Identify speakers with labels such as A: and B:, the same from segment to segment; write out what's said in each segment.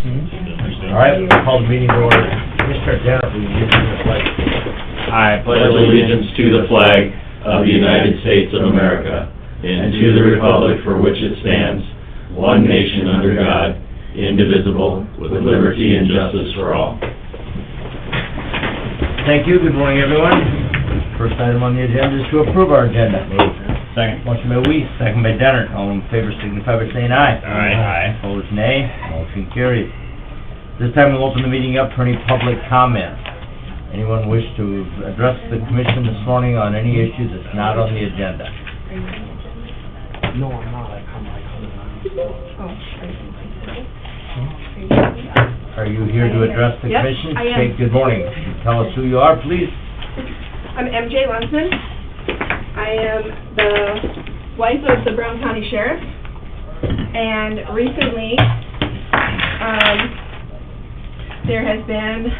A: All right, we'll call the meeting to order. Mr. Denner, will you give me the pledge?
B: I pledge allegiance to the flag of the United States of America and to the republic for which it stands, one nation under God, indivisible, with liberty and justice for all.
A: Thank you. Good morning, everyone. First item on the agenda is to approve our agenda.
B: Second.
A: Motion by Weiss, second by Denner. All in favor signify by saying aye.
B: Aye.
A: Opposed, nay. Motion carries. This time we'll open the meeting up for any public comment. Anyone wish to address the commission this morning on any issue that's not on the agenda?
C: No, I'm not. I come
A: Are you here to address the
D: Yep,
A: commission?
D: I am.
A: Okay, good morning. Tell us who you are, please.
D: I'm MJ Lunsman. I am the wife of the Brown County Sheriff, and recently, there has been,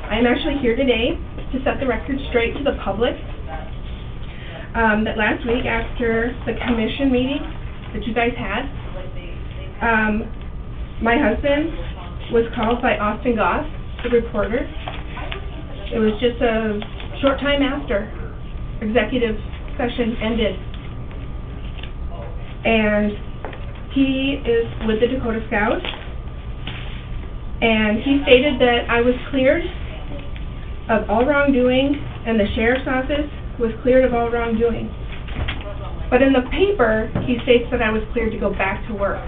D: I'm actually here today to set the record straight to the public, that last week after the commission meeting that you guys had, my husband was called by Austin Goss, the reporter. It was just a short time after executive session ended. And he is with the Dakota Scouts. And he stated that I was cleared of all wrongdoing and the sheriff's office was cleared of all wrongdoing. But in the paper, he states that I was cleared to go back to work.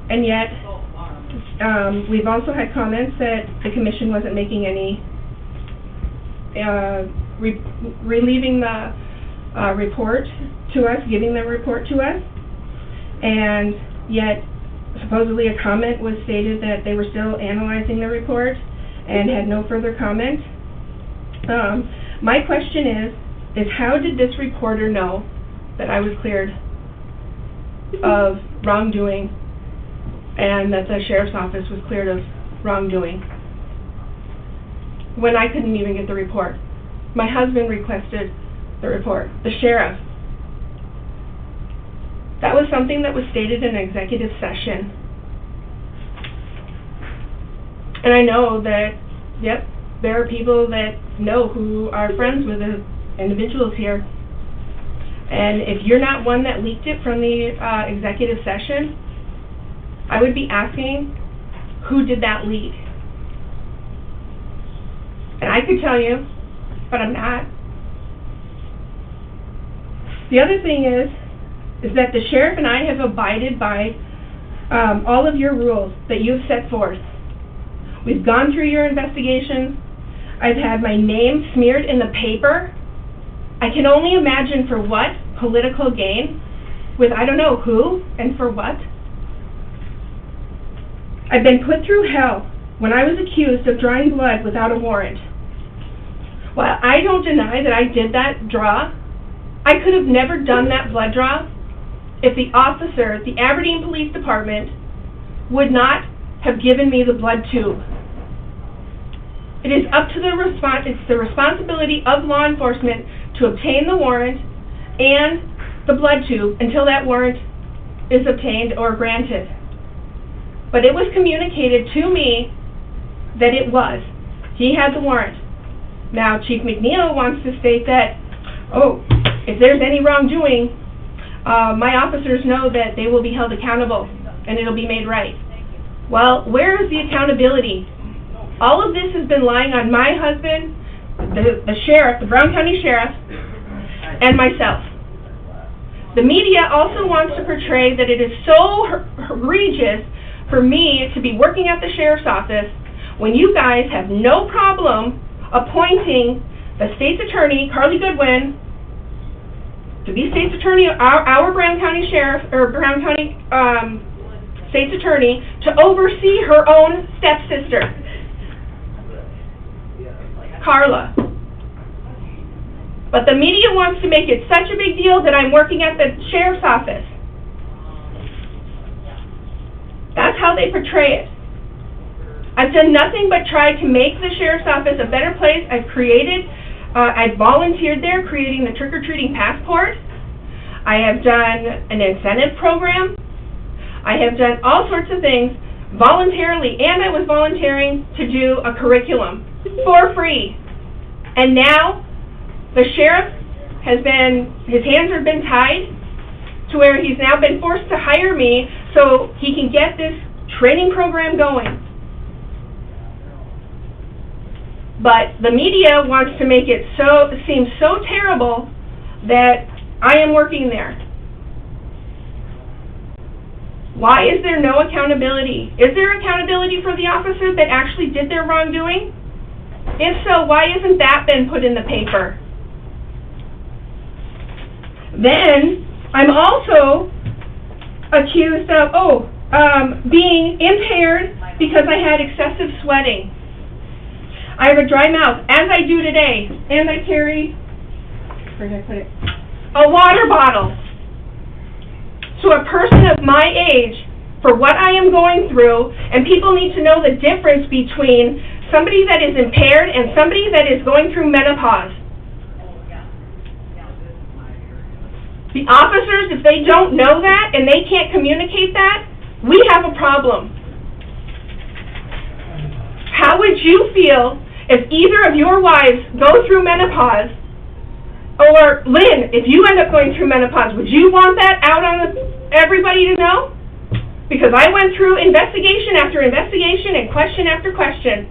D: And yet, we've also had comments that the commission wasn't making any, relieving the report to us, giving the report to us, and yet supposedly a comment was stated that they were still analyzing the report and had no further comment. My question is how did this reporter know that I was cleared of wrongdoing and that the sheriff's office was cleared of wrongdoing when I couldn't even get the report? My husband requested the report, the sheriff. That was something that was stated in an executive session. And I know that, yep, there are people that know who are friends with the individuals here. And if you're not one that leaked it from the executive session, I would be asking, who did that leak? And I could tell you, but I'm not. The other thing is that the sheriff and I have abided by all of your rules that you've set forth. We've gone through your investigations. I've had my name smeared in the paper. I can only imagine for what political gain, with I don't know who and for what. I've been put through hell when I was accused of drawing blood without a warrant. While I don't deny that I did that draw, I could have never done that blood draw if the officer, the Aberdeen Police Department, would not have given me the blood tube. It is up to it's the responsibility of law enforcement to obtain the warrant and the blood tube until that warrant is obtained or granted. But it was communicated to me that it was. He had the warrant. Now, Chief McNeil wants to state that, oh, if there's any wrongdoing, my officers know that they will be held accountable and it'll be made right. Well, where is the accountability? All of this has been lying on my husband, the sheriff, the Brown County Sheriff, and myself. The media also wants to portray that it is so egregious for me to be working at the sheriff's office when you guys have no problem appointing the state's attorney, Carly Goodwin, to be state's attorney, our Brown County Sheriff, or Brown County state's attorney, to oversee her own stepsister, Carla. But the media wants to make it such a big deal that I'm working at the sheriff's office. That's how they portray it. I've done nothing but try to make the sheriff's office a better place. I've created I volunteered there creating the trick-or-treating passport. I have done an incentive program. I have done all sorts of things voluntarily, and I was volunteering to do a curriculum for free. And now the sheriff his hands have been tied to where he's now been forced to hire me so he can get this training program going. But the media wants to make it seem so terrible that I am working there. Why is there no accountability? Is there accountability for the officers that actually did their wrongdoing? If so, why isn't that been put in the paper? Then, I'm also accused of, being impaired because I had excessive sweating. I have a dry mouth, as I do today, and I carry, where did I put it? A water bottle. So a person of my age, for what I am going through, and people need to know the difference between somebody that is impaired and somebody that is going through menopause. The officers, if they don't know that and they can't communicate that, we have a problem. How would you feel if either of your wives go through menopause, or Lynn, if you end up going through menopause, would you want that out on everybody to know? Because I went through investigation after investigation and question after question.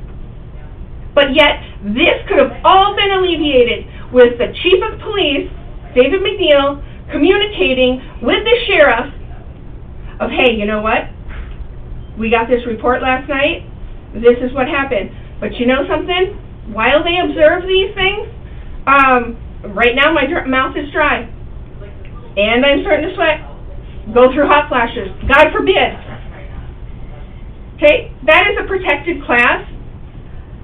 D: But yet, this could have all been alleviated with the chief of police, David McNeil, communicating with the sheriff of, hey, you know what? We got this report last night. This is what happened. But you know something? While they observe these things, right now my mouth is dry. And I'm starting to sweat. Go through hot flashes. God forbid. Okay? That is a protected class.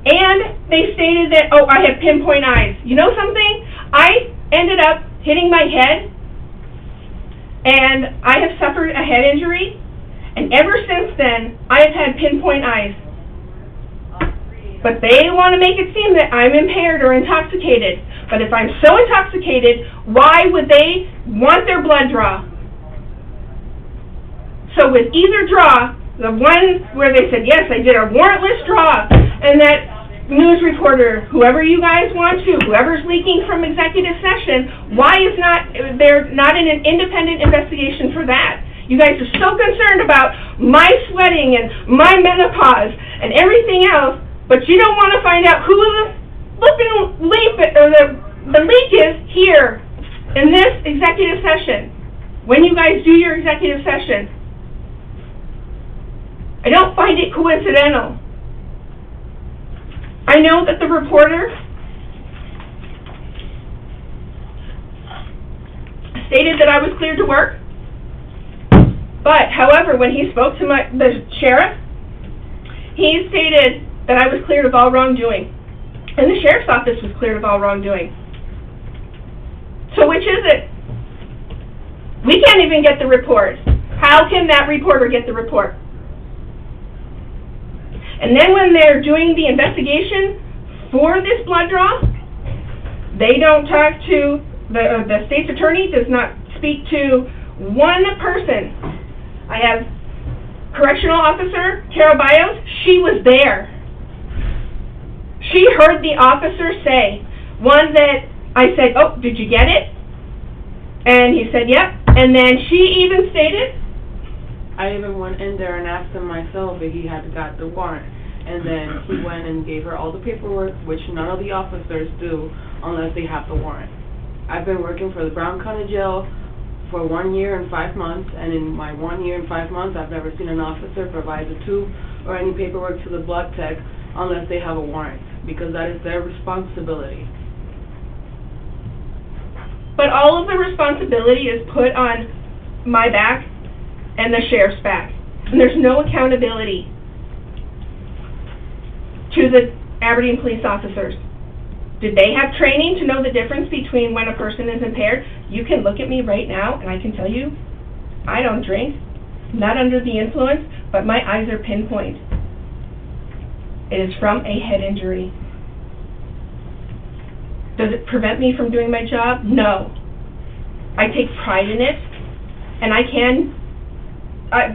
D: And they stated that, I have pinpoint eyes. You know something? I ended up hitting my head, and I have suffered a head injury, and ever since then, I have had pinpoint eyes. But they want to make it seem that I'm impaired or intoxicated. But if I'm so intoxicated, why would they want their blood draw? So with either draw, the one where they said, yes, I did a warrantless draw, and that news reporter, whoever you guys want to, whoever's leaking from executive session, why is they're not in an independent investigation for that? You guys are so concerned about my sweating and my menopause and everything else, but you don't want to find out who the flipping leak or the leak is here in this executive session. When you guys do your executive session, I don't find it coincidental. I know that the reporter stated that I was cleared to work, but, however, when he spoke to the sheriff, he stated that I was cleared of all wrongdoing, and the sheriff's office was cleared of all wrongdoing. So which is it? We can't even get the report. How can that reporter get the report? And then when they're doing the investigation for this blood draw, they don't talk to, the state's attorney does not speak to one person. I have correctional officer, Carol Bios, she was there. She heard the officer say, one that I said, did you get it? And he said, yep. And then she even stated,
E: I even went in there and asked him myself if he had got the warrant. And then he went and gave her all the paperwork, which none of the officers do unless they have the warrant. I've been working for the Brown County Jail for 1 year and 5 months, and in my 1 year and 5 months, I've never seen an officer provide the tube or any paperwork to the blood tech unless they have a warrant, because that is their responsibility.
D: But all of the responsibility is put on my back and the sheriff's back, and there's no accountability to the Aberdeen police officers. Did they have training to know the difference between when a person is impaired? You can look at me right now and I can tell you, I don't drink, not under the influence, but my eyes are pinpoint. It is from a head injury. Does it prevent me from doing my job? No. I take pride in it, and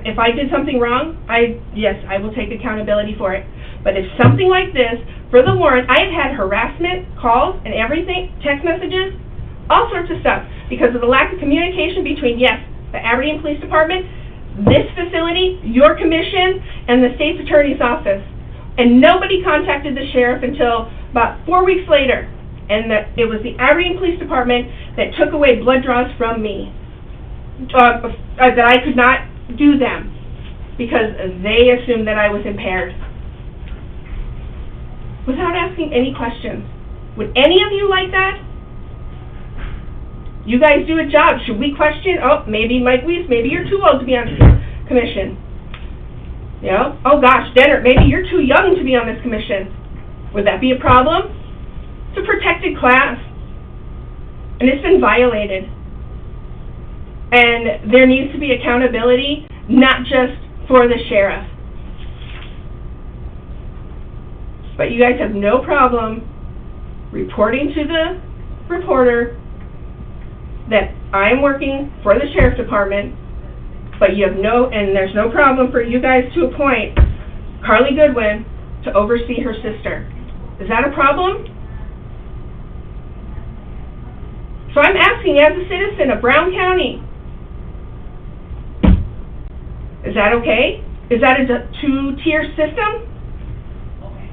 D: if I did something wrong, yes, I will take accountability for it. But if something like this, for the warrant, I have had harassment, calls, and everything, text messages, all sorts of stuff, because of the lack of communication between, yes, the Aberdeen Police Department, this facility, your commission, and the state's attorney's office. And nobody contacted the sheriff until about 4 weeks later. And it was the Aberdeen Police Department that took away blood draws from me. That I could not do them because they assumed that I was impaired. Without asking any questions. Would any of you like that? You guys do a job. Should we question? Oh, maybe Mike Weiss, maybe you're too old to be on commission. You know? Oh gosh, Dennert, maybe you're too young to be on this commission. Would that be a problem? It's a protected class. And it's been violated. And there needs to be accountability, not just for the sheriff. But you guys have no problem reporting to the reporter that I'm working for the sheriff's department, but and there's no problem for you guys to appoint Carly Goodwin to oversee her sister. Is that a problem? So I'm asking, as a citizen of Brown County, is that okay? Is that a two-tier system?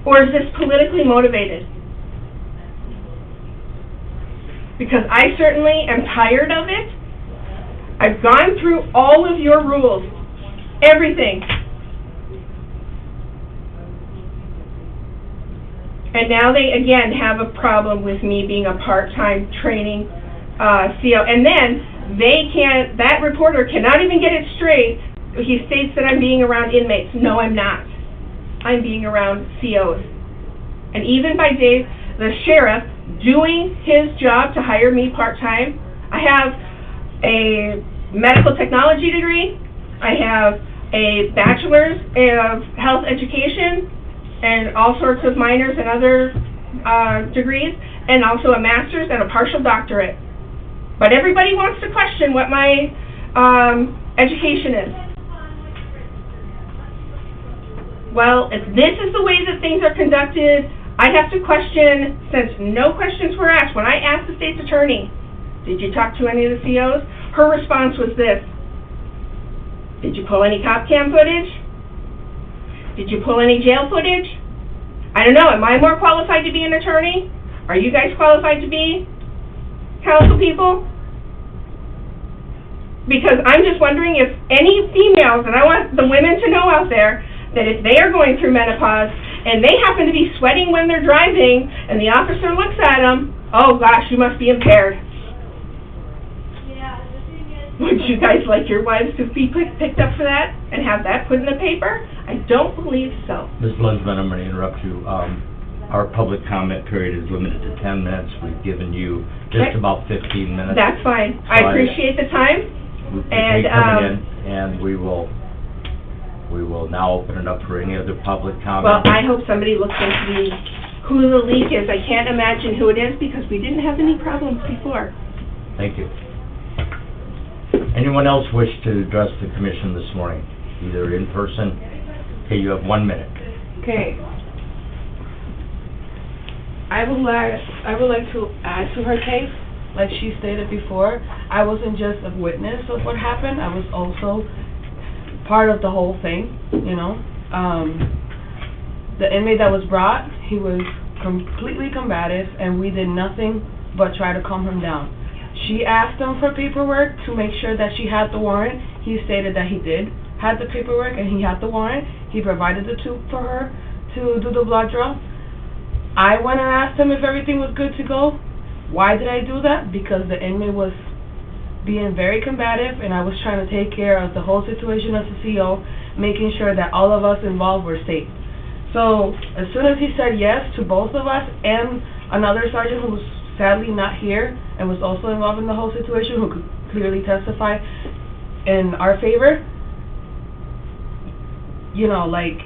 D: Or is this politically motivated? Because I certainly am tired of it. I've gone through all of your rules, everything. And now they, again, have a problem with me being a part-time training CO. And then that reporter cannot even get it straight. He states that I'm being around inmates. No, I'm not. I'm being around COs. And even by Dave, the sheriff, doing his job to hire me part-time, I have a medical technology degree, I have a bachelor's of health education, and all sorts of minors and other degrees, and also a master's and a partial doctorate. But everybody wants to question what my education is. Well, if this is the way that things are conducted, I have to question, since no questions were asked. When I asked the state's attorney, did you talk to any of the COs? Her response was this: did you pull any cop cam footage? Did you pull any jail footage? I don't know, am I more qualified to be an attorney? Are you guys qualified to be counsel people? Because I'm just wondering if any females, and I want the women to know out there, that if they are going through menopause and they happen to be sweating when they're driving and the officer looks at them, oh gosh, you must be impaired. Would you guys like your wives to be picked up for that and have that put in the paper? I don't believe so.
A: Ms. Lunsman, I'm going to interrupt you. Our public comment period is limited to 10 minutes. We've given you just about 15 minutes.
D: That's fine.
A: So
D: I appreciate the time.
A: And coming in, and we will now open it up for any other public comment.
D: Well, I hope somebody looks into who the leak is. I can't imagine who it is because we didn't have any problems before.
A: Thank you. Anyone else wish to address the commission this morning, either in person? Okay, you have 1 minute.
E: Okay. I would like to add to her case. Like she stated before, I wasn't just a witness of what happened. I was also part of the whole thing, you know. The inmate that was brought, he was completely combative, and we did nothing but try to calm him down. She asked him for paperwork to make sure that she had the warrant. He stated that he did have the paperwork and he had the warrant. He provided the tube for her to do the blood draw. I went and asked him if everything was good to go. Why did I do that? Because the inmate was being very combative, and I was trying to take care of the whole situation as a CO, making sure that all of us involved were safe. So as soon as he said yes to both of us and another sergeant who was sadly not here and was also involved in the whole situation, who could clearly testify in our favor, you know, like,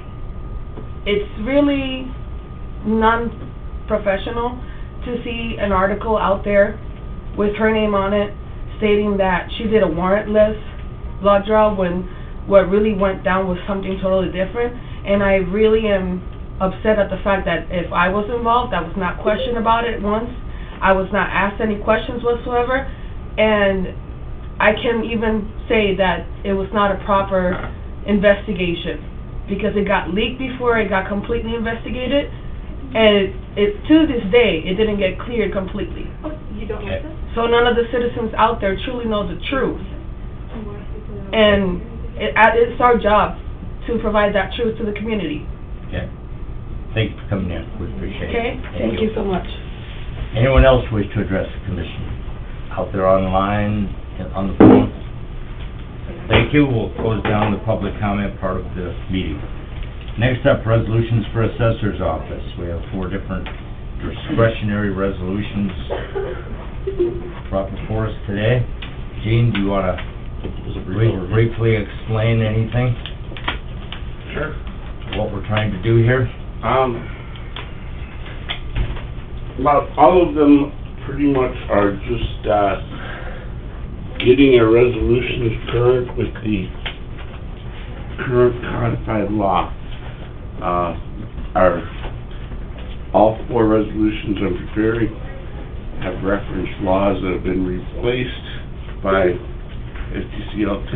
E: it's really non-professional to see an article out there with her name on it stating that she did a warrantless blood draw when what really went down was something totally different. And I really am upset at the fact that if I was involved, I was not questioned about it once. I was not asked any questions whatsoever. And I can even say that it was not a proper investigation because it got leaked before it got completely investigated. And it to this day, it didn't get cleared completely.
D: Oh, you don't
A: Okay.
D: like this?
E: So none of the citizens out there truly know the truth. And it's our job to provide that truth to the community.
A: Okay. Thank you for coming in. We appreciate it.
E: Okay? Thank you so much.
A: Anyone else wish to address the commission? Out there online, on the phone? Thank you. We'll close down the public comment part of the meeting. Next up, resolutions for Assessor's Office. We have 4 different discretionary resolutions brought before us today. Gene, do you want to briefly explain anything?
F: Sure.
A: What we're trying to do here?
F: About all of them pretty much are just, getting our resolutions current with the current codified law. All 4 resolutions I'm preparing have referenced laws that have been replaced by STCL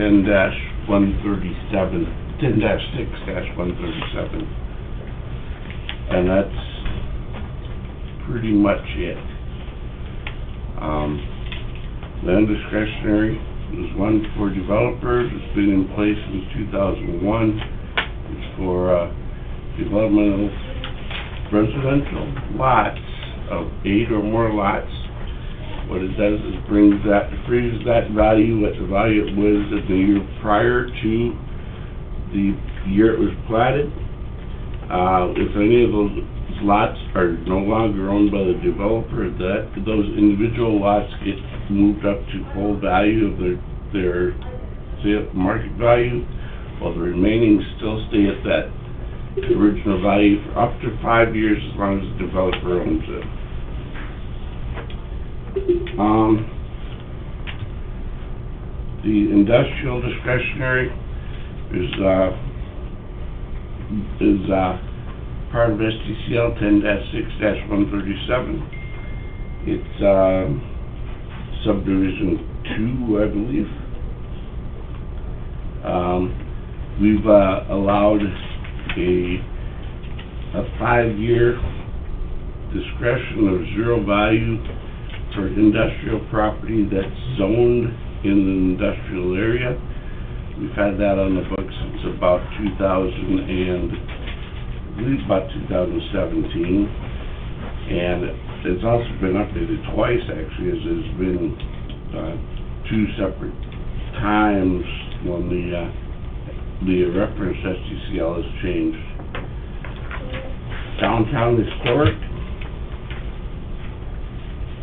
F: 10-6-137. And that's pretty much it. Non-discretionary is one for developers. It's been in place since 2001. It's for development of residential lots of 8 or more lots. What it does is freezes that value at the value it was at the year prior to the year it was platted. If any of those lots are no longer owned by the developer, those individual lots get moved up to full value of their market value, while the remaining still stay at that original value for up to 5 years as long as the developer owns it. The industrial discretionary is part of STCL 10-6-137. It's subdivision 2, I believe. We've allowed a 5-year discretion of 0 value for industrial property that's zoned in an industrial area. We've had that on the books since about 2017, and it's also been updated twice actually, as there's been 2 separate times when the reference STCL has changed. Downtown historic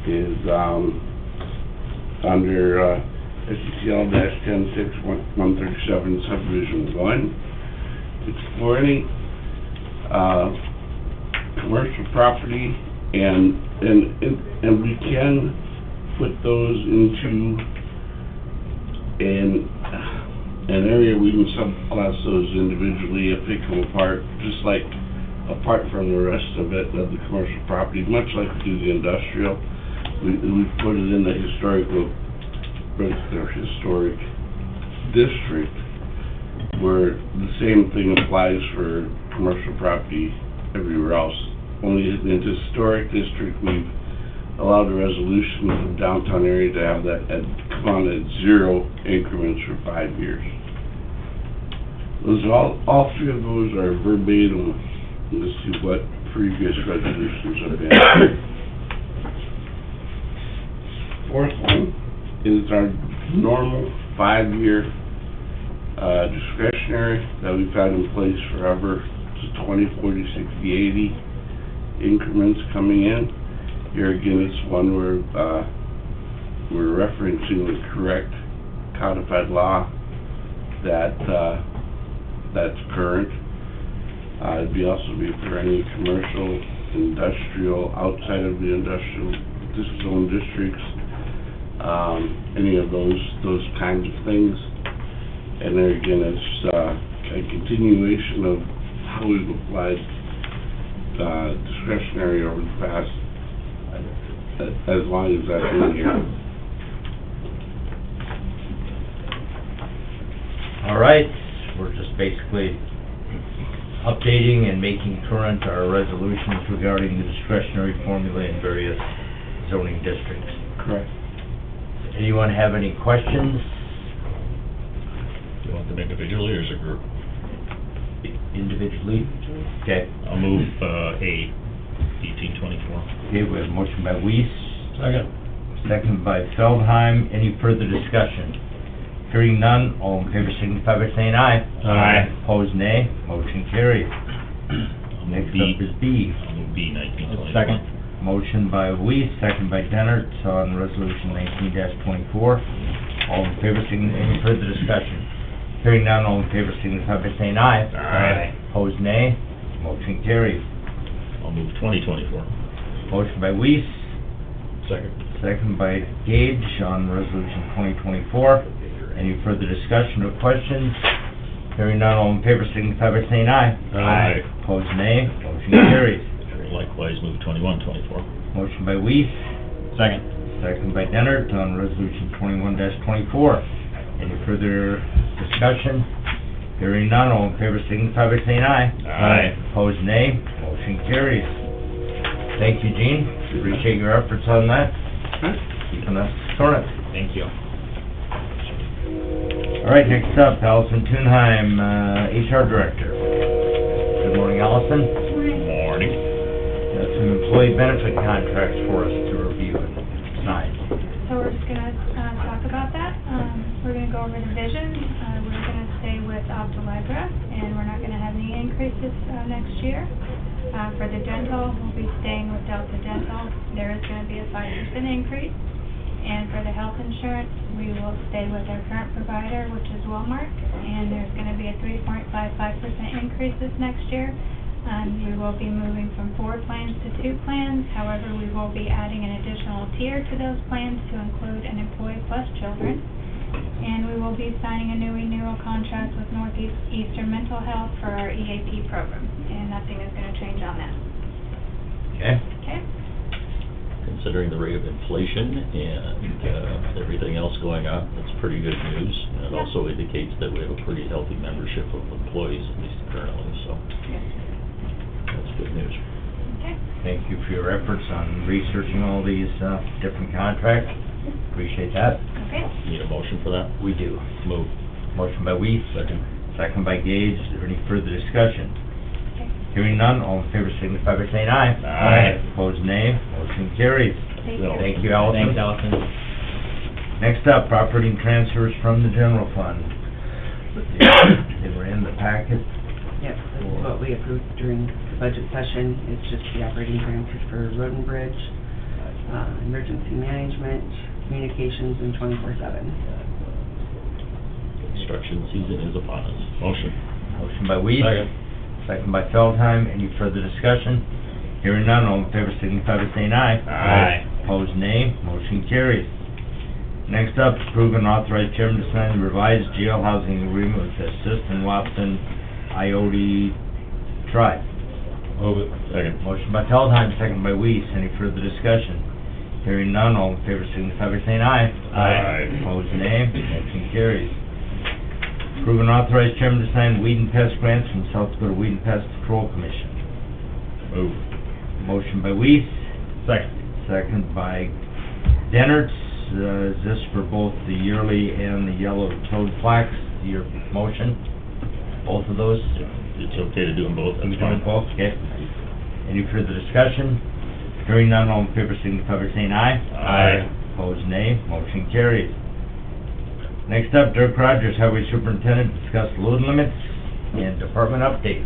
F: is under STCL 10-6-137 subdivision 1. It's for any commercial property, and we can put those into an area. We can subclass those individually if they come apart, just like apart from the rest of it, of the commercial property, much like we do the industrial. We put it in the historic district, where the same thing applies for commercial property everywhere else. Only in the historic district, we've allowed a resolution of the downtown area to have that come on at 0 increments for 5 years. Those all 3 of those are verbatim as to what previous resolutions have been. 4th one is our normal 5-year discretionary that we've had in place forever. It's 20, 40, 60, 80 increments coming in. Here again, it's one where we're referencing the correct codified law that's current. It'd also be for any commercial industrial, outside of the industrial zone districts, any of those kinds of things. And there again, it's a continuation of how we've applied discretionary over the past, as long as I've been here.
A: All right, we're just basically updating and making current our resolutions regarding the discretionary formula in various zoning districts.
F: Correct.
A: Anyone have any questions?
B: You want them individually or as a group?
A: Individually? Okay.
B: I'll move A, 1824.
A: Okay, we have a motion by Weiss,
B: Second.
A: second by Feldheim. Any further discussion? Hearing none, all in favor signify by saying aye.
B: Aye.
A: Opposed, nay. Motion carries.
B: I'll
A: Next
B: move B.
A: up is B.
B: I'll move B, 1924.
C: Second.
A: Motion by Weiss, second by Dennert, on resolution 19-24. All in favor, any further discussion? Hearing none, all in favor signify by saying aye.
B: Aye.
A: Opposed, nay. Motion carries.
B: I'll move 2024.
A: Motion by Weiss,
B: Second.
A: second by Gage on resolution 2024. Any further discussion or questions? Hearing none, all in favor signify by saying aye.
B: Aye.
A: Opposed, nay. Motion carries.
B: Likewise, move 2124.
A: Motion by Weiss,
B: Second.
A: second by Dennert on resolution 21-24. Any further discussion? Hearing none, all in favor signify by saying aye.
B: Aye.
A: Opposed, nay. Motion carries. Thank you, Gene. Appreciate your efforts on that. Keeping us current.
B: Thank you.
A: All right, next up, Allison Thunheim, HR Director. Good morning, Allison.
B: Morning.
A: Got some employee benefit contracts for us to review and sign.
G: So we're just gonna, talk about that. We're gonna go over the vision. We're gonna stay with Optalegra, and we're not gonna have any increases, next year. For the dental, we'll be staying with Delta Dental. There is gonna be a 5% increase. And for the health insurance, we will stay with our current provider, which is Walmart, and there's gonna be a 3.55% increase this next year. We will be moving from 4 plans to 2 plans. However, we will be adding an additional tier to those plans to include an employee plus children. And we will be signing a new renewal contract with Northeastern Mental Health for our EAP program, and nothing is gonna change on that.
A: Okay?
G: Okay?
B: Considering the rate of inflation and everything else going on, that's pretty good news. And it also indicates that we have a pretty healthy membership of employees, at least currently, so that's good news.
G: Okay?
A: Thank you for your efforts on researching all these different contracts. Appreciate that.
G: Okay?
B: Need a motion for that?
A: We do.
B: Move.
A: Motion by Weiss,
B: Second.
A: second by Gage. Is there any further discussion?
G: Okay.
A: Hearing none, all in favor signify by saying aye.
B: Aye.
A: Opposed, nay. Motion carries.
G: Thank you.
A: Thank you, Allison.
C: Thanks, Allison.
A: Next up, operating transfers from the general fund. They were in the packet.
H: Yes, this is what we approved during the budget session. It's just the operating transfers for road and bridge, emergency management, communications, and 24/7.
B: Construction season is upon us. Motion.
A: Motion by Weiss.
B: Second.
A: Second by Feldheim. Any further discussion? Hearing none, all in favor signify by saying aye.
B: Aye.
A: Opposed, nay. Motion carries. Next up, approve and authorize chairman to sign the revised jail housing agreement with Assist and Watson Ioti Tribe.
B: Move it. Second.
A: Motion by Feldheim, second by Weiss. Any further discussion? Hearing none, all in favor signify by saying aye.
B: Aye.
A: Opposed, nay. Motion carries. Approve and authorize chairman to sign weed and pest grants from South Dakota Weed and Pest Control Commission.
B: Move.
A: Motion by Weiss,
B: Second.
A: second by Dennert. Is this for both the yearly and the yellow-toed flax, your motion? Both of those?
B: It's okay to do them both, that's
A: You
B: fine.
A: doing both? Okay. Any further discussion? Hearing none, all in favor signify by saying aye.
B: Aye.
A: Opposed, nay. Motion carries. Next up, Dirk Rogers, Highway Superintendent, discuss load limits and department update.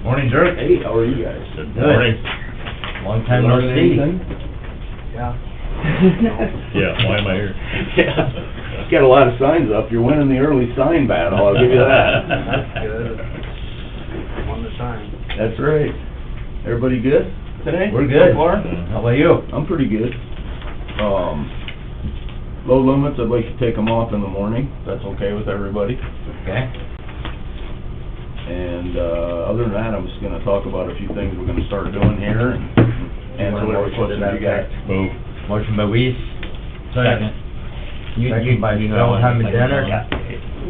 A: Morning, Dirk.
I: Hey, how are you guys?
B: Good
A: Good.
B: morning.
A: Long time no
I: Learning
A: see.
I: anything?
C: Yeah.
B: Yeah, why am I here?
I: Yeah, you got a lot of signs up, you're winning the early sign battle, I'll give you that.
C: That's good. Won the sign.
I: That's right. Everybody good today?
A: We're good.
I: So far?
A: How about you?
I: I'm pretty good. Low limits, I'd like to take them off in the morning, if that's okay with everybody.
A: Okay.
I: And, other than that, I'm just gonna talk about a few things we're gonna start doing here and answer whatever questions you got.
B: Move.
A: Motion by Weiss.
B: Second.
A: Second by
B: You know,
A: Bill Hammond-Denner.
B: Yeah.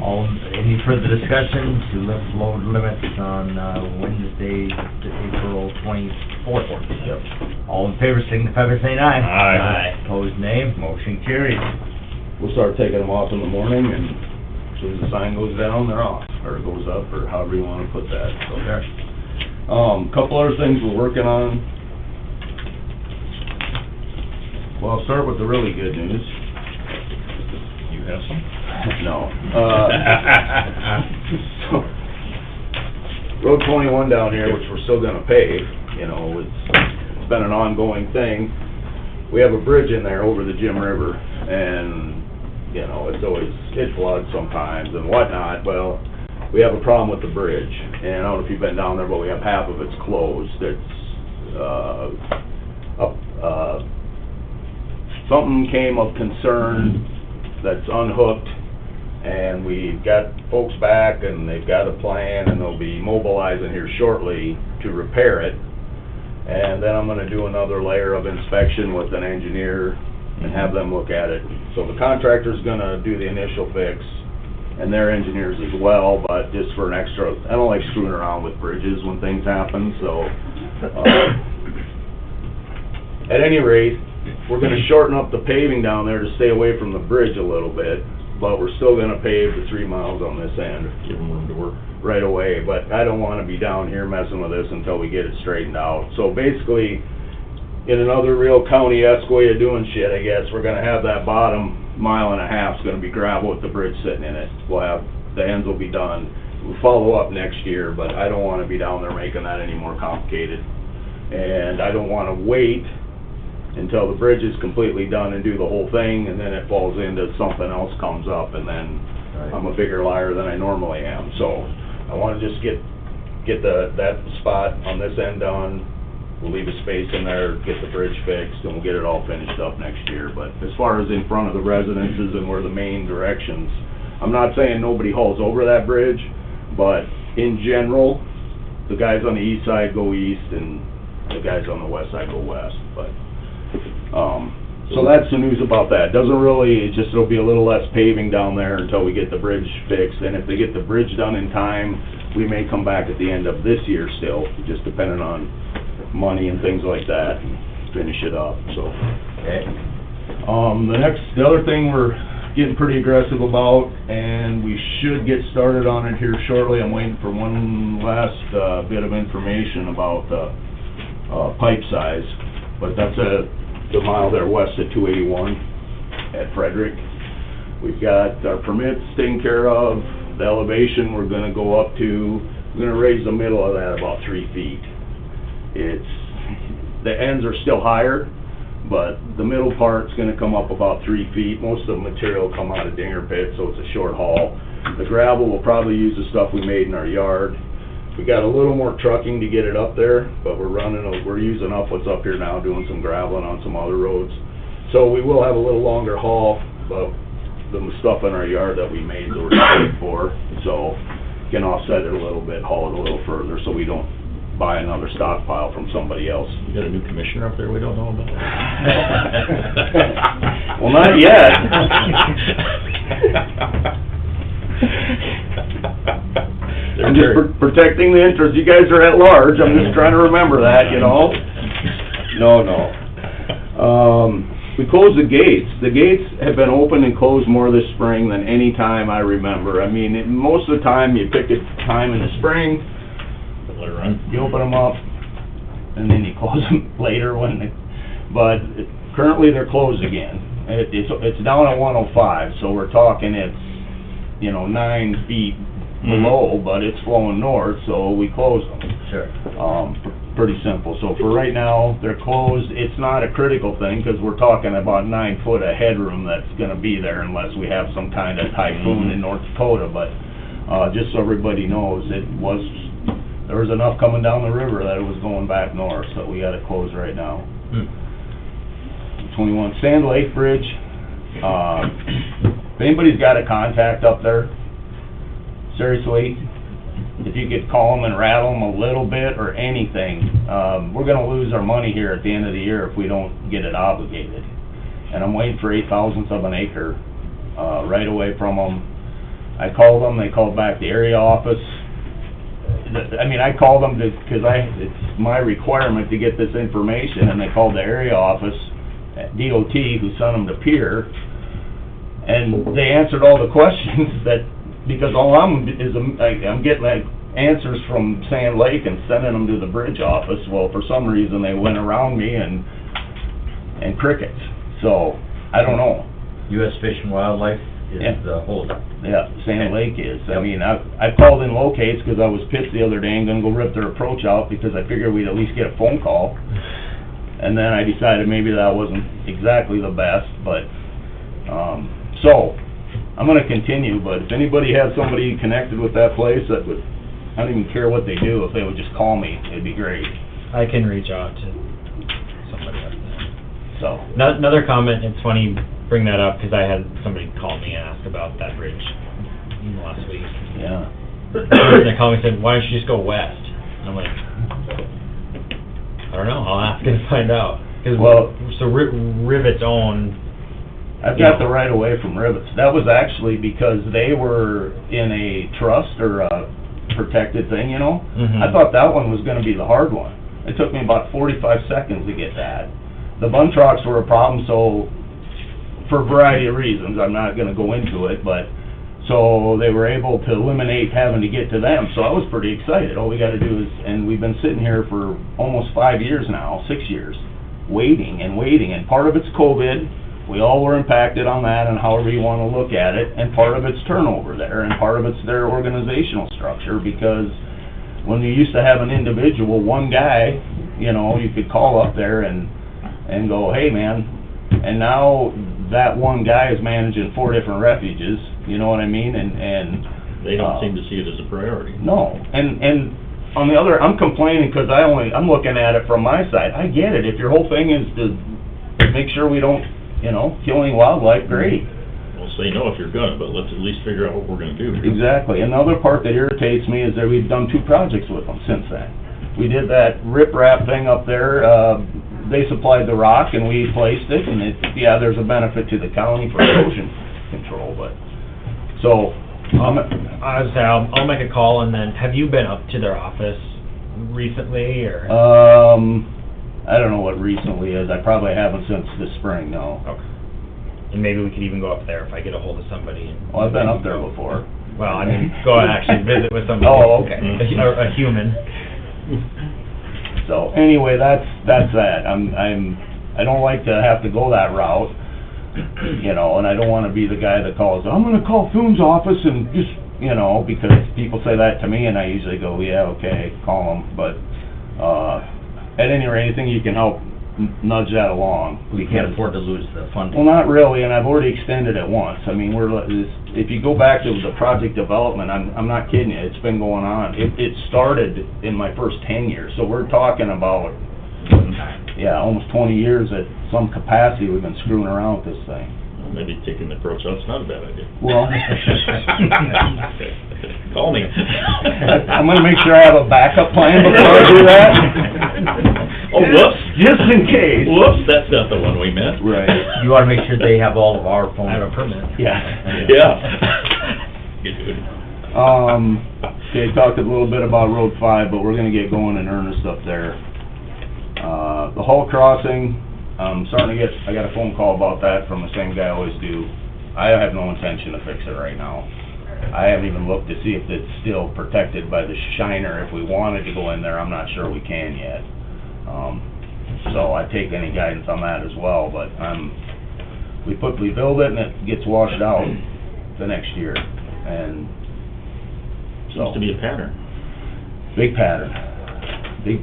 A: All, any further discussion to lift load limits on, Wednesday, April 24th?
I: Yep.
A: All in favor, signify by saying aye.
B: Aye.
A: Opposed, nay. Motion carries.
I: We'll start taking them off in the morning, and as soon as the sign goes down, they're off, or it goes up, or however you wanna put that, so. Couple other things we're working on. Well, I'll start with the really good news.
B: You have some?
I: No. So, Road 21 down here, which we're still gonna pave, you know, it's been an ongoing thing. We have a bridge in there over the Jim River, and, you know, it floods sometimes and whatnot. Well, we have a problem with the bridge, and I don't know if you've been down there, but we have half of it's closed. Something came of concern that's unhooked, and we've got folks back, and they've got a plan, and they'll be mobilizing here shortly to repair it. And then I'm gonna do another layer of inspection with an engineer and have them look at it. So the contractor's gonna do the initial fix, and their engineers as well, but just for an extra, I don't like screwing around with bridges when things happen, so, at any rate, we're gonna shorten up the paving down there to stay away from the bridge a little bit, but we're still gonna pave the 3 miles on this end
B: Give them room to work.
I: right away, but I don't wanna be down here messing with this until we get it straightened out. So basically, in another real county-esque way of doing shit, I guess, we're gonna have that bottom 1.5 miles gonna be gravel with the bridge sitting in it. We'll have, the ends will be done. We'll follow up next year, but I don't wanna be down there making that any more complicated. And I don't wanna wait until the bridge is completely done and do the whole thing, and then it falls into something else comes up, and then I'm a bigger liar than I normally am. So I wanna just get that spot on this end done. We'll leave a space in there, get the bridge fixed, and we'll get it all finished up next year. But as far as in front of the residences and where the main directions, I'm not saying nobody hauls over that bridge, but in general, the guys on the east side go east, and the guys on the west side go west, but, so that's the news about that. Doesn't really, it's just, it'll be a little less paving down there until we get the bridge fixed, and if they get the bridge done in time, we may come back at the end of this year still, just depending on money and things like that, and finish it up, so.
A: Okay.
I: The other thing we're getting pretty aggressive about, and we should get started on it here shortly. I'm waiting for one last, bit of information about the, pipe size, but that's the mile there west of 281 at Frederick. We've got our permits taken care of. The elevation we're gonna go up to, we're gonna raise the middle of that about 3 feet. The ends are still higher, but the middle part's gonna come up about 3 feet. Most of the material will come out of Dinger Pit, so it's a short haul. The gravel, we'll probably use the stuff we made in our yard. We got a little more trucking to get it up there, but we're using up what's up here now, doing some graveling on some other roads. So we will have a little longer haul, but the stuff in our yard that we made that we're paid for, so can offset it a little bit, haul it a little further, so we don't buy another stockpile from somebody else.
B: You got a new commissioner up there we don't know about?
I: Well, not yet. I'm just protecting the interest. You guys are at large. I'm just trying to remember that, you know? No. We closed the gates. The gates have been open and closed more this spring than any time I remember. I mean, most of the time, you pick a time in the spring,
B: Let it run.
I: you open them up, and then you close them later but currently they're closed again. It's down at 105, so we're talking it's, 9 feet below, but it's flowing north, so we closed them.
A: Sure.
I: Pretty simple. So for right now, they're closed. It's not a critical thing, because we're talking about 9 foot of headroom that's gonna be there unless we have some kind of typhoon in North Dakota, but, just so everybody knows, it was there was enough coming down the river that it was going back north, so we got it closed right now. 21 Sand Lake Bridge, if anybody's got a contact up there, seriously, if you could call them and rattle them a little bit or anything, we're gonna lose our money here at the end of the year if we don't get it obligated. And I'm waiting for 8/1000 of an acre, right away from them. I called them, they called back the area office. I mean, I called them because it's my requirement to get this information, and they called the area office at DOT, who sent them to Pier, and they answered all the questions that, because all I'm getting like answers from Sand Lake and sending them to the bridge office. Well, for some reason, they went around me and crickets. So, I don't know.
A: U.S. Fish and Wildlife
I: Yeah.
A: is the holdup.
I: Yeah, Sand Lake is. I mean, I called in locates because I was pissed the other day and gonna go rip their approach out because I figured we'd at least get a phone call. And then I decided maybe that wasn't exactly the best, but, so, I'm gonna continue, but if anybody has somebody connected with that place that would, I don't even care what they do, if they would just call me, it'd be great,
J: I can reach out to somebody up there.
I: so.
J: Another comment, it's funny you bring that up, because I had somebody call me and ask about that bridge last week.
I: Yeah.
J: The person that called me said, why don't you just go west? And I'm like, I don't know, I'll ask and find out. 'Cause
I: Well-
J: so Rivet's own,
I: I've got the right of way from Rivets. That was actually because they were in a trust or a protected thing, you know?
J: Mhm.
I: I thought that one was gonna be the hard one. It took me about 45 seconds to get that. The Buntrocks were a problem, so, for a variety of reasons, I'm not gonna go into it, but, so they were able to eliminate having to get to them, so I was pretty excited. All we gotta do is, and we've been sitting here for almost 5 years now, 6 years, waiting, and part of it's COVID. We all were impacted on that, and however you wanna look at it, and part of it's turnover there, and part of it's their organizational structure, because when you used to have an individual, one guy, you know, you could call up there and go, hey, man, and now that one guy is managing 4 different refuges, you know what I mean, and
B: They don't seem to see it as a priority.
I: no, and on the other, I'm complaining because I'm looking at it from my side. I get it, if your whole thing is to make sure we don't, you know, kill any wildlife, great.
B: Well, say no if you're gonna, but let's at least figure out what we're gonna do.
I: Exactly, and the other part that irritates me is that we've done 2 projects with them since then. We did that rip-rap thing up there, they supplied the rock and we placed it, and yeah, there's a benefit to the county for erosion control, but, so,
J: I'll make a call, and then, have you been up to their office recently, or?
I: I don't know what recently is, I probably haven't since the spring, no.
J: Okay. And maybe we could even go up there if I get a hold of somebody. And
I: Well, I've been up there before.
J: Well, I mean, go and actually visit with somebody.
I: Oh, okay.
J: A human.
I: So, anyway, that's that. I don't like to have to go that route, you know, and I don't wanna be the guy that calls, I'm gonna call Thune's office and just, you know, because people say that to me, and I usually go, yeah, okay, call them, but, at any rate, anything you can help nudge that along.
A: We can't afford to lose the funding.
I: Well, not really, and I've already extended it once. I mean, if you go back to the project development, I'm not kidding you, it's been going on. It started in my first tenure, so we're talking about, yeah, almost 20 years at some capacity we've been screwing around with this thing.
B: Well, maybe taking the approach out's not a bad idea.
I: Well,
B: Call me.
I: I'm gonna make sure I have a backup plan before I do that.
B: Oh, whoops.
I: Just in case.
B: Whoops, that's not the one we meant.
I: Right.
A: You wanna make sure they have all of our phone.
J: I have a permit.
I: Yeah.
B: Yeah. Good, good.
I: Okay, talked a little bit about Road 5, but we're gonna get going in earnest up there. The Hull Crossing, I got a phone call about that from the same guy I always do. I have no intention to fix it right now. I haven't even looked to see if it's still protected by the shiner. If we wanted to go in there, I'm not sure we can yet. So I take any guidance on that as well, but we build it and it gets washed out the next year, and so.
B: Seems to be a pattern.
I: Big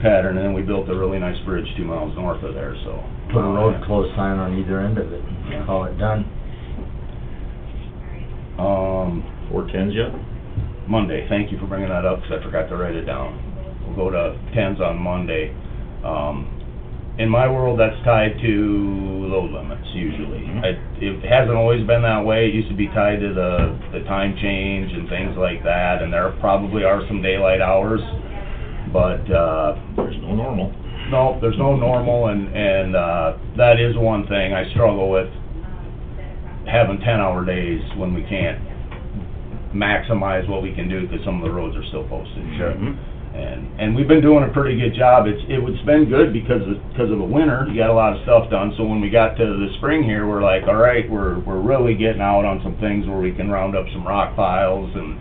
I: pattern, and then we built a really nice bridge 2 miles north of there, so.
A: Put a road closed sign on either end of it, call it done.
B: 410s yet?
I: Monday, thank you for bringing that up, because I forgot to write it down. we'll go to 10s on Monday. In my world, that's tied to load limits, usually. It hasn't always been that way. It used to be tied to the time change and things like that, and there probably are some daylight hours, but,
B: There's no normal.
I: no, there's no normal, and that is one thing I struggle with, having 10-hour days when we can't maximize what we can do, because some of the roads are still posted.
A: Sure.
I: And we've been doing a pretty good job. It's been good because of the winter. You got a lot of stuff done. So when we got to the spring here, we're like, all right, we're really getting out on some things where we can round up some rock piles, and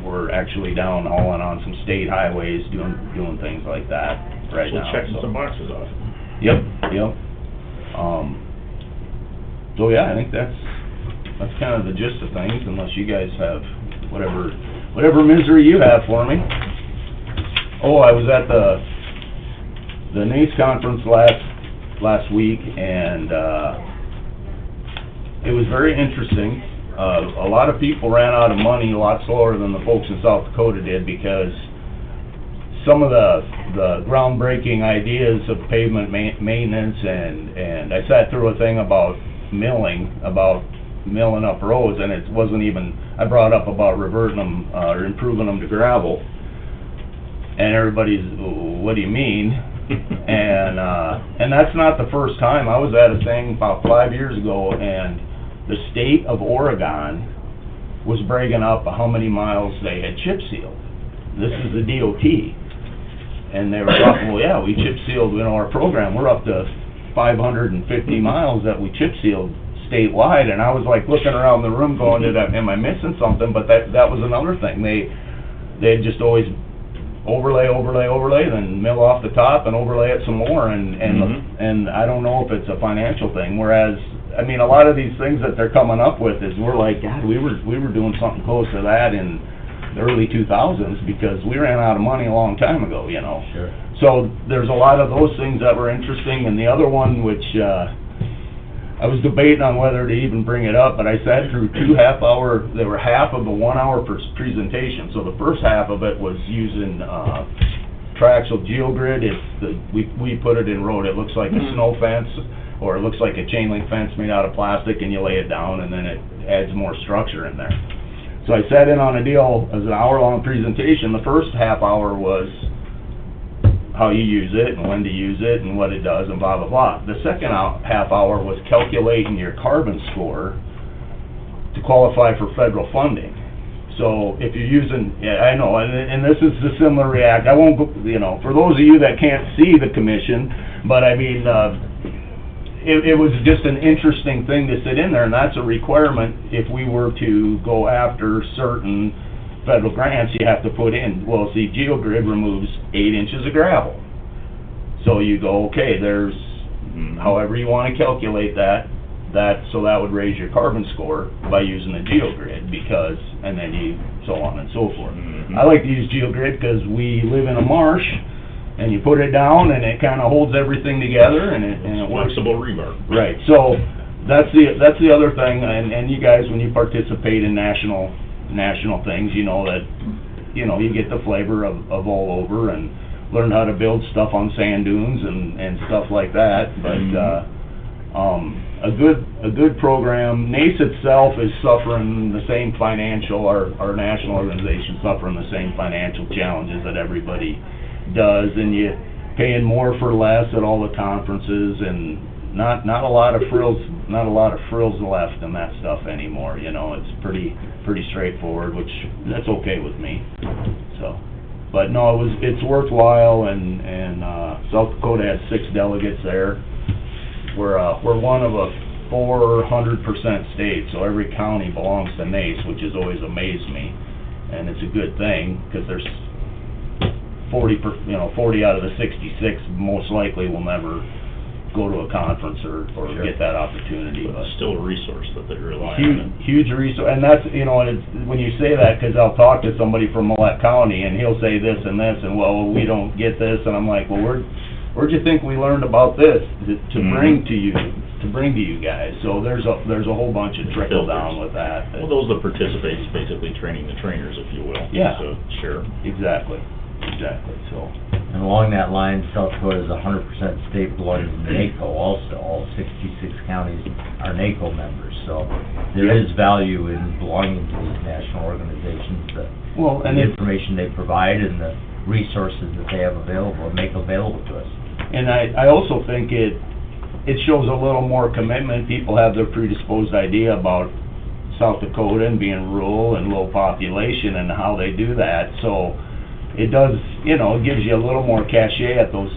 I: we're actually down hauling on some state highways, doing things like that right now.
B: Checking some boxes off.
I: Yep. So yeah, I think that's kind of the gist of things, unless you guys have whatever misery you have for me. Oh, I was at the NACE conference last week, and it was very interesting. A lot of people ran out of money a lot slower than the folks in South Dakota did, because some of the groundbreaking ideas of pavement maintenance, and I sat through a thing about milling up roads, and it wasn't even, I brought up about reverting them, or improving them to gravel, and everybody's, what do you mean? And that's not the first time. I was at a thing about 5 years ago, and the state of Oregon was bragging up how many miles they had chip sealed. This is the DOT, and they were talking, well, yeah, we chip sealed, our program, we're up to 550 miles that we chip sealed statewide. And I was like looking around the room going, am I missing something? But that was another thing. They'd just always overlay, then mill off the top and overlay it some more, and I don't know if it's a financial thing. Whereas, I mean, a lot of these things that they're coming up with is, we're like, God, we were doing something close to that in the early 2000s, because we ran out of money a long time ago,
A: Sure.
I: So there's a lot of those things that were interesting, and the other one, which I was debating on whether to even bring it up, but I sat through 2 half-hour, they were half of a 1-hour presentation. So the first half of it was using triaxial geogrid. We put it in road. It looks like a snow fence, or it looks like a chain link fence made out of plastic, and you lay it down, and then it adds more structure in there. So I sat in on a deal as an hour-long presentation. The first half hour was how you use it, and when to use it, and what it does, and blah, blah, blah. The second half hour was calculating your carbon score to qualify for federal funding. So if you're using, yeah, I know, and this is a similar react. I won't go, for those of you that can't see the commission, but I mean, it was just an interesting thing to sit in there, and that's a requirement. If we were to go after certain federal grants, you have to put in, well, see, GeoGrid removes 8 inches of gravel. So you go, okay, there's, however you want to calculate that, so that would raise your carbon score by using the GeoGrid, because, and then you, so on and so forth. I like to use GeoGrid because we live in a marsh, and you put it down, and it kind of holds everything together, and it works.
B: Flexible rebar.
I: Right, so that's the other thing, and you guys, when you participate in national things, you know that, you get the flavor of all over, and learn how to build stuff on sand dunes and stuff like that. But a good program. NACE itself is suffering the same financial, our national organization suffering the same financial challenges that everybody does, and you paying more for less at all the conferences, and not a lot of frills left in that stuff anymore. It's pretty straightforward, which that's okay with me. So, but no, it's worthwhile, and South Dakota has 6 delegates there. We're one of a 400% state, so every county belongs to NACE, which has always amazed me, and it's a good thing, because there's 40 out of the 66 most likely will never go to a conference or
A: Sure.
I: get that opportunity.
B: But it's still a resource that they rely on.
I: Huge resource, and that's, and it's, when you say that, because I'll talk to somebody from Millette County, and he'll say this and this, and well, we don't get this, and I'm like, well, where'd you think we learned about this to bring to you guys? So there's a whole bunch of trickle down with that.
B: Well, those that participate is basically training the trainers, if you will.
I: Yeah.
B: So, sure.
I: Exactly.
F: Exactly, so.
A: And along that line, South Dakota is 100% state belonging to NACO also. All 66 counties are NACO members, so there is value in belonging to these national organizations,
F: Well,
A: the information they provide and the resources that they have available, and make available to us.
F: And I also think it shows a little more commitment. People have their predisposed idea about South Dakota and being rural and low population and how they do that, so it does, you know, it gives you a little more cachet at those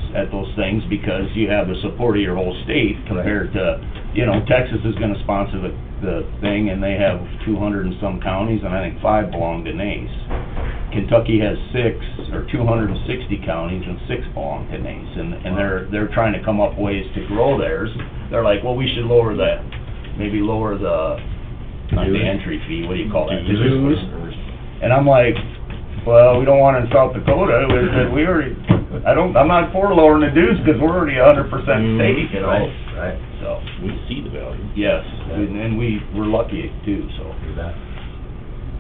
F: things because you have the support of your whole state compared to, you know, Texas is gonna sponsor the thing and they have 200 and some counties and I think 5 belong to NACE. Kentucky has 6 or 260 counties and 6 belong to NACE and they're trying to come up ways to grow theirs. They're like, well, we should lower the, maybe lower the, not the entry fee, what do you call that? The dues. And I'm like, well, we don't want it in South Dakota, we already, I'm not for lowering the dues, because we're already 100% state, you know?
A: Right.
F: So,
B: We see the value.
F: yes, and we're lucky too, so.
A: Do that.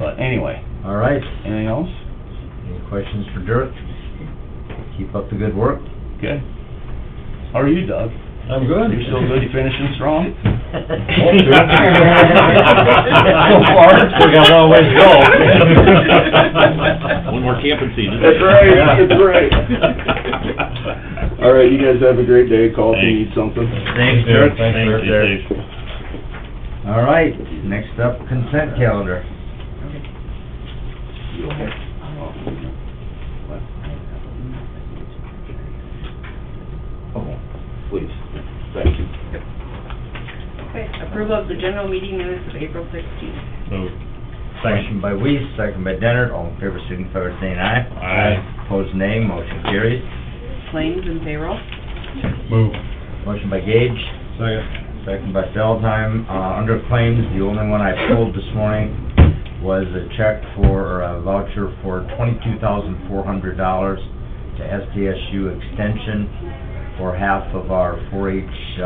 F: But anyway,
A: All right.
F: anything else?
A: Any questions for Dirk? Keep up the good work.
F: Okay. How are you, Doug?
J: I'm good.
F: You still good, you finishing strong?
J: So far, still got a long ways to go.
B: One more camping season.
F: That's right, that's right. All right, you guys have a great day, call if you need something.
A: Thanks, Dirk.
J: Thanks, Dirk.
B: Stay safe.
A: All right, next up, consent calendar.
F: Oh, please, thank you.
H: Okay, approval of the general meeting minutes of April 16th.
B: Move.
A: Motion by Weiss, second by Dennert, all in favor signify by saying aye.
B: Aye.
A: Opposed, nay, motion carries.
H: Claims and payroll.
B: Move.
A: Motion by Gage, second by Feldheim. Under claims, the only one I pulled this morning was a check for, or a voucher for $22,400 to SDSU Extension for half of our 4-H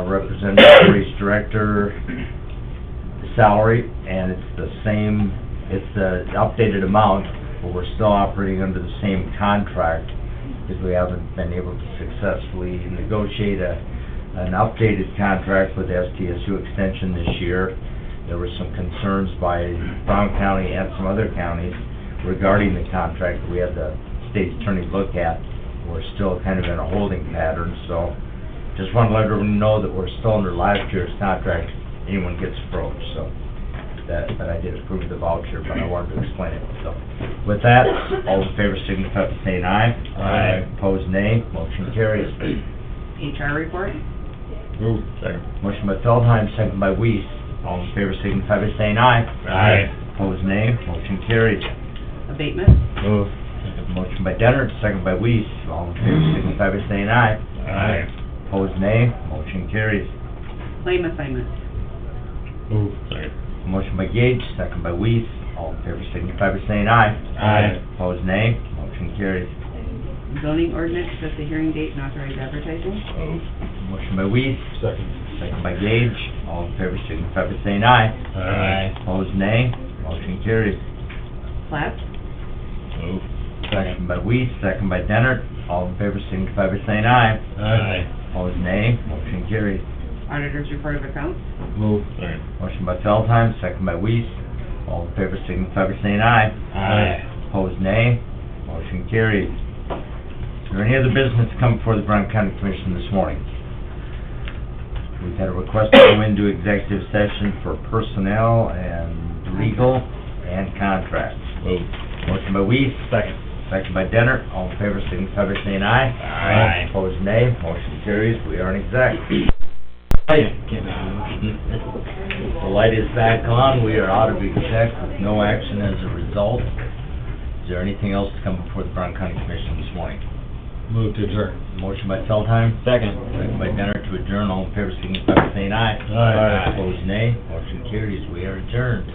A: representative, 4-H director salary, and it's the same, it's the updated amount, but we're still operating under the same contract because we haven't been able to successfully negotiate an updated contract with SDSU Extension this year. There were some concerns by Brown County and some other counties regarding the contract that we had the state's attorney look at. We're still kind of in a holding pattern, so just want to let everyone know that we're still under last year's contract. Anyone gets approached, so that I did approve the voucher, but I wanted to explain it. So with that, all in favor signify by saying aye.
B: Aye.
A: Opposed, nay. Motion carries.
H: HR report.
B: Move. Second.
A: Motion by Feldheim, second by Weiss. All in favor signify by saying aye.
B: Aye.
A: Opposed, nay. Motion carries.
H: Abatement.
B: Move.
A: Motion by Dennert, second by Weiss. All in favor signify by saying aye.
B: Aye.
A: Opposed, nay. Motion carries.
H: Claim assignments.
B: Move. Second.
A: Motion by Gage, second by Weiss. All in favor signify by saying aye.
B: Aye.
A: Opposed, nay. Motion carries.
H: Zoning ordinance, set the hearing date and authorize advertising.
B: Move.
A: Motion by Weiss,
B: Second.
A: second by Gage. All in favor signify by saying aye.
B: Aye.
A: Opposed, nay. Motion carries.
H: Plats.
B: Move.
A: Motion by Weiss, second by Dennert. All in favor signify by saying aye.
B: Aye.
A: Opposed, nay. Motion carries.
H: Auditor's report of accounts.
B: Move. Second.
A: Motion by Feldheim, second by Weiss. All in favor signify by saying aye.
B: Aye.
A: Opposed, nay. Motion carries. Is there any other business to come before the Brown County Commission this morning? We've had a request to go into executive session for personnel and legal and contracts.
B: Move.
A: Motion by Weiss,
B: Second.
A: second by Dennert. All in favor signify by saying aye.
B: Aye.
A: Opposed, nay. Motion carries. We are in exec. The light is back on. We are out of exec with no action as a result. Is there anything else to come before the Brown County Commission this morning?
J: Move to adjourn.
A: Motion by Feldheim,
J: Second.
A: second by Dennert to adjourn. All in favor signify by saying aye.
J: Aye.
A: Opposed, nay. Motion carries. We are adjourned.